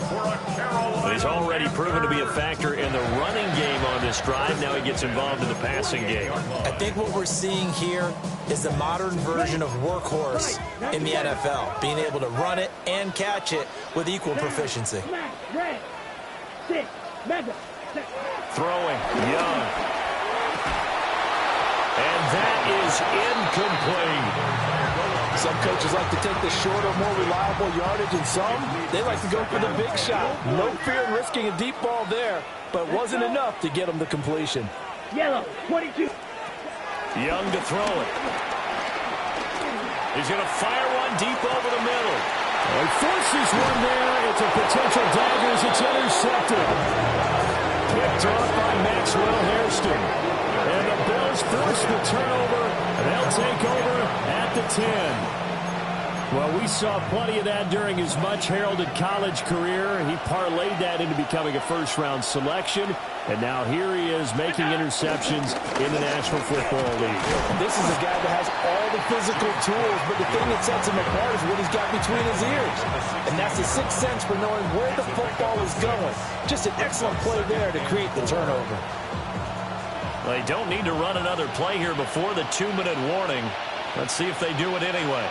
He's already proven to be a factor in the running game on this drive. Now he gets involved in the passing game. I think what we're seeing here is the modern version of workhorse in the NFL, being able to run it and catch it with equal proficiency. Throwing, Young. And that is incomplete. Some coaches like to take the shorter, more reliable yardage, and some, they like to go for the big shot. No fear in risking a deep ball there, but it wasn't enough to get him the completion. Yellow, 22. Young to throw it. He's going to fire one deep over the middle. He forces one there. It's a potential dagger as it's intercepted. Picked off by Maxwell Hairston. And the Bills force the turnover, and they'll take over at the 10. Well, we saw plenty of that during his much-heralded college career. He parlayed that into becoming a first-round selection, and now here he is making interceptions in the National Football League. This is a guy that has all the physical tools, but the thing that sets him apart is what he's got between his ears. And that's the sixth sense for knowing where the football is going. Just an excellent play there to create the turnover. They don't need to run another play here before the 2-minute warning. Let's see if they do it anyway.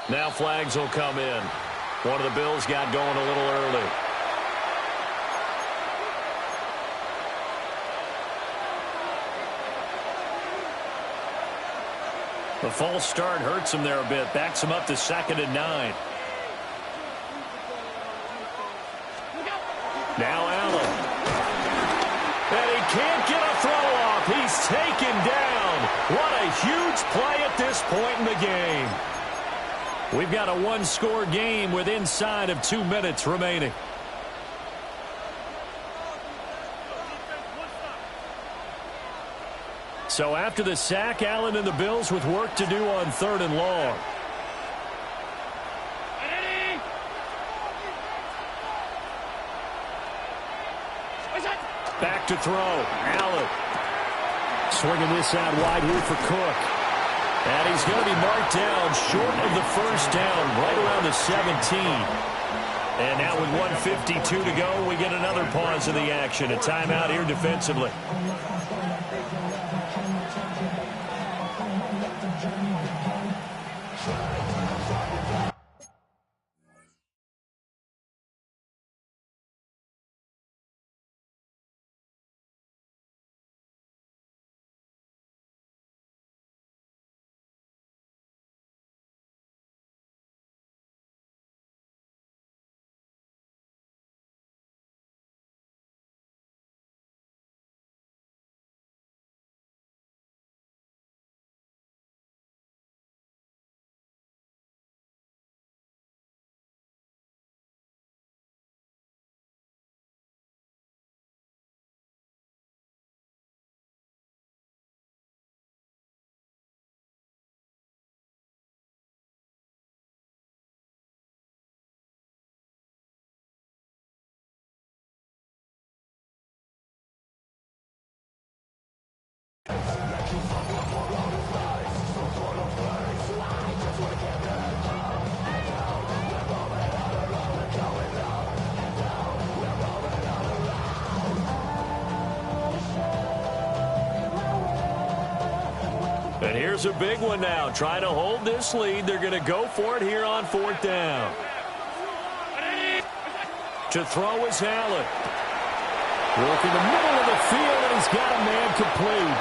Now flags will come in. One of the Bills got going a little early. The false start hurts him there a bit. Backs him up to 2nd and 9. Now Allen. And he can't get a throw off. He's taken down. What a huge play at this point in the game. We've got a one-score game with inside of 2 minutes remaining. So after the sack, Allen and the Bills with work to do on 3rd and long. Back to throw. Allen. Swinging this out wide here for Cook. And he's going to be marked down short of the first down, right around the 17. And now with 1:52 to go, we get another pause in the action. A timeout here defensively. And here's a big one now. Trying to hold this lead. They're going to go for it here on 4th down. To throw is Allen. Working the middle of the field, and he's got a man complete.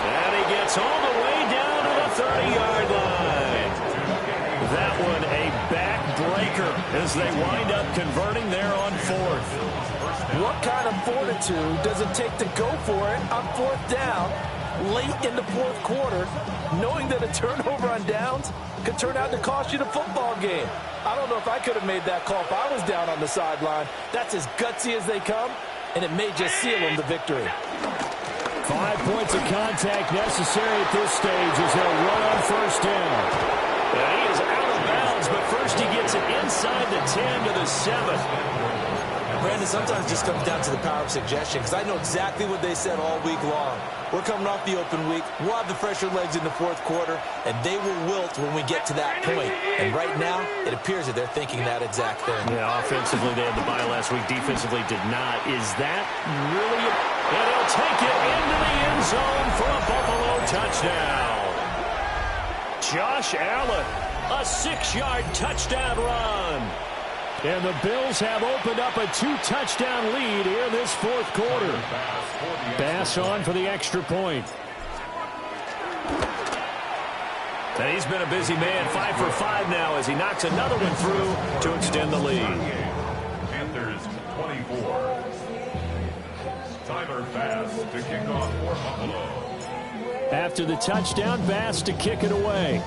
And he gets all the way down to the 30-yard line. That one a backbreaker as they wind up converting there on 4th. What kind of fortitude does it take to go for it on 4th down late in the 4th quarter, knowing that a turnover on downs could turn out to cost you the football game? I don't know if I could have made that call if I was down on the sideline. That's as gutsy as they come, and it may just seal them the victory. 5 points of contact necessary at this stage as they'll run on 1st down. And he is out of bounds, but first he gets it inside the 10 to the 7. Brandon, sometimes it just comes down to the power of suggestion, because I know exactly what they said all week long. We're coming off the open week. We'll have the fresher legs in the 4th quarter, and they will wilt when we get to that point. And right now, it appears that they're thinking that exact thing. Yeah, offensively, they had the bye last week. Defensively, did not. Is that really a... And he'll take it into the end zone for a Buffalo touchdown. Josh Allen, a 6-yard touchdown run. And the Bills have opened up a 2-touchdown lead here this fourth quarter. Bass on for the extra point. And he's been a busy man, 5 for 5 now as he knocks another one through to extend the lead. Panthers 24. Tyler Bass to kick off for Buffalo. After the touchdown, Bass to kick it away.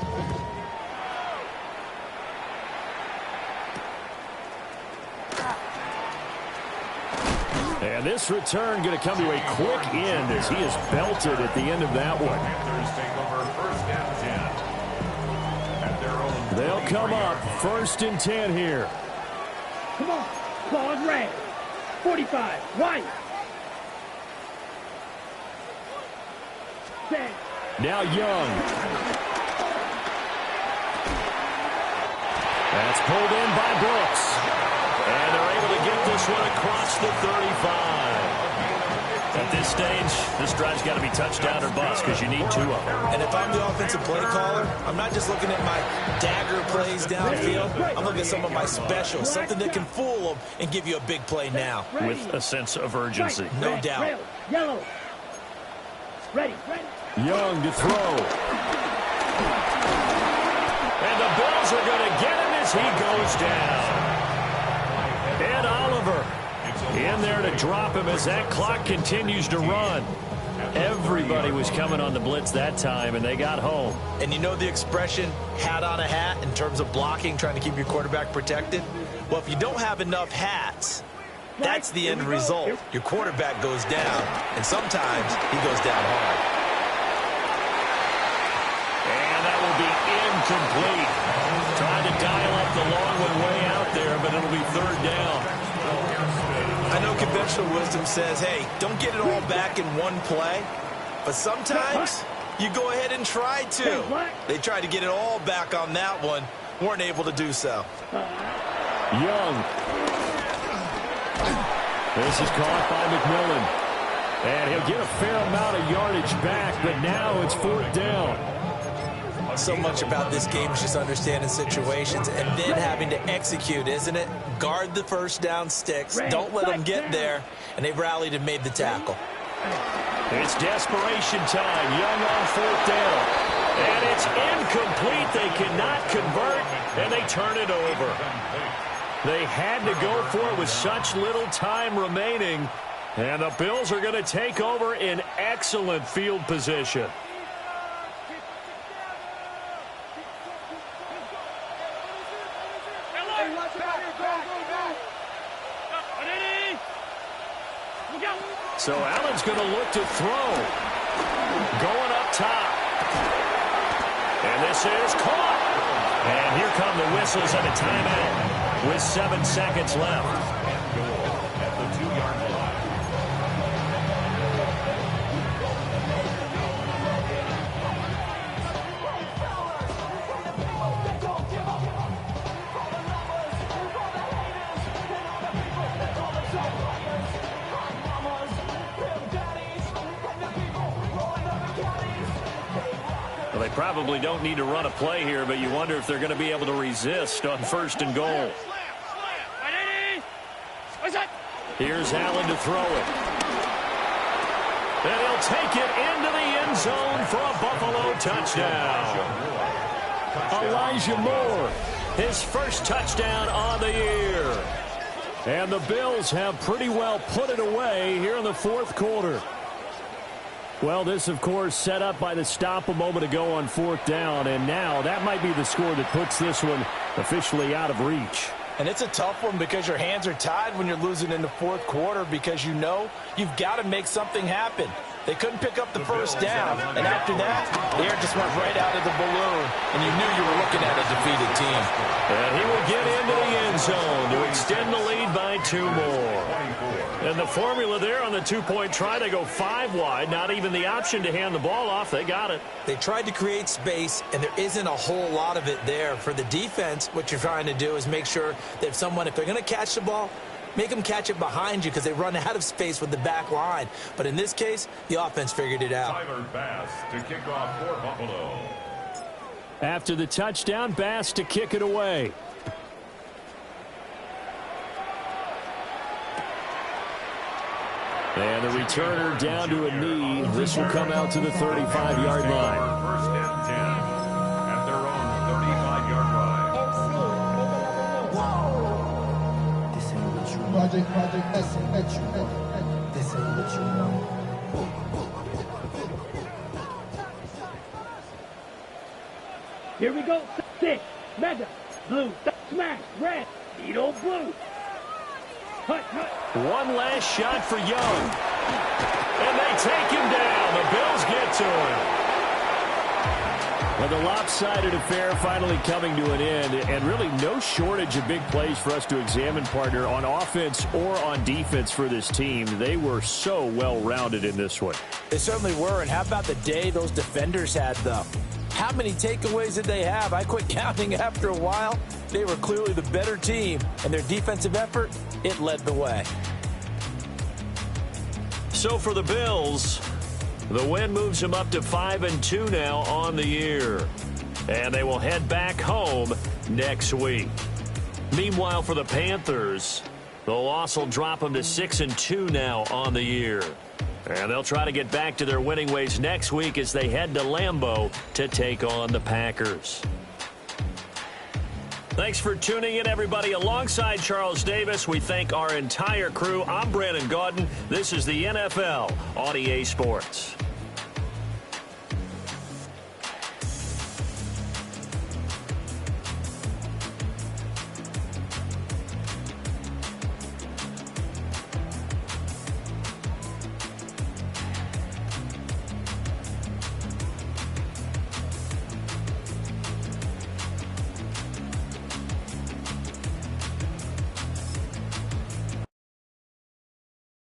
And this return going to come to a quick end as he is belted at the end of that one. Panthers take over 1st and 10. At their own They'll come up 1st and 10 here. Come on. Ball's red. 45. White. 10. Now Young. That's pulled in by Brooks. And they're able to get this one across the 35. At this stage, this drive's got to be touchdown or bust because you need 2 of them. And if I'm the offensive play caller, I'm not just looking at my dagger plays downfield. I'm looking at some of my specials, something that can fool them and give you a big play now. With a sense of urgency. No doubt. Yellow. Ready. Young to throw. And the Bills are going to get him as he goes down. And Oliver in there to drop him as that clock continues to run. Everybody was coming on the blitz that time, and they got home. And you know the expression, hat on a hat, in terms of blocking, trying to keep your quarterback protected? Well, if you don't have enough hats, that's the end result. Your quarterback goes down, and sometimes he goes down hard. And that will be incomplete. Trying to dial up the long one way out there, but it'll be 3rd down. I know conventional wisdom says, hey, don't get it all back in one play. But sometimes you go ahead and try to. They tried to get it all back on that one. Weren't able to do so. Young. This is caught by McMillan. And he'll get a fair amount of yardage back, but now it's 4th down. So much about this game is just understanding situations and then having to execute, isn't it? Guard the first down sticks. Don't let them get there. And they've rallied and made the tackle. It's desperation time. Young on 4th down. And it's incomplete. They cannot convert, and they turn it over. They had to go for it with such little time remaining. And the Bills are going to take over in excellent field position. So Allen's going to look to throw. Going up top. And this is caught. And here come the whistles and a timeout with 7 seconds left. at the 2-yard line. Well, they probably don't need to run a play here, but you wonder if they're going to be able to resist on 1st and goal. Here's Allen to throw it. And he'll take it into the end zone for a Buffalo touchdown. Elijah Moore, his first touchdown on the year. And the Bills have pretty well put it away here in the 4th quarter. Well, this, of course, set up by the stop a moment ago on 4th down, and now that might be the score that puts this one officially out of reach. And it's a tough one because your hands are tied when you're losing in the 4th quarter because you know you've got to make something happen. They couldn't pick up the first down, and after that, the air just went right out of the balloon, and you knew you were looking at a defeated team. And he will get into the end zone to extend the lead by 2 more. And the formula there on the 2-point try, they go 5 wide, not even the option to hand the ball off. They got it. They tried to create space, and there isn't a whole lot of it there. For the defense, what you're trying to do is make sure that if they're going to catch the ball, make them catch it behind you because they run out of space with the back line. But in this case, the offense figured it out. Tyler Bass to kick off for Buffalo. After the touchdown, Bass to kick it away. And the returner down to a knee. This will come out to the 35-yard line. First and 10 at their own 35-yard line. This ain't what you want. This ain't what you want. This ain't what you want. Here we go. 6, mega, blue, smash, red, needle, blue. Hut, hut. One last shot for Young. And they take him down. The Bills get to him. Well, the lopsided affair finally coming to an end, and really no shortage of big plays for us to examine, partner, on offense or on defense for this team. They were so well-rounded in this one. They certainly were, and how about the day those defenders had, though? How many takeaways did they have? I quit counting after a while. They were clearly the better team, and their defensive effort, it led the way. So for the Bills, the win moves them up to 5-2 now on the year. And they will head back home next week. Meanwhile, for the Panthers, the loss will drop them to 6-2 now on the year. And they'll try to get back to their winning ways next week as they head to Lambeau to take on the Packers. Thanks for tuning in, everybody. Alongside Charles Davis, we thank our entire crew. I'm Brandon Gaudin. This is the NFL on EA Sports.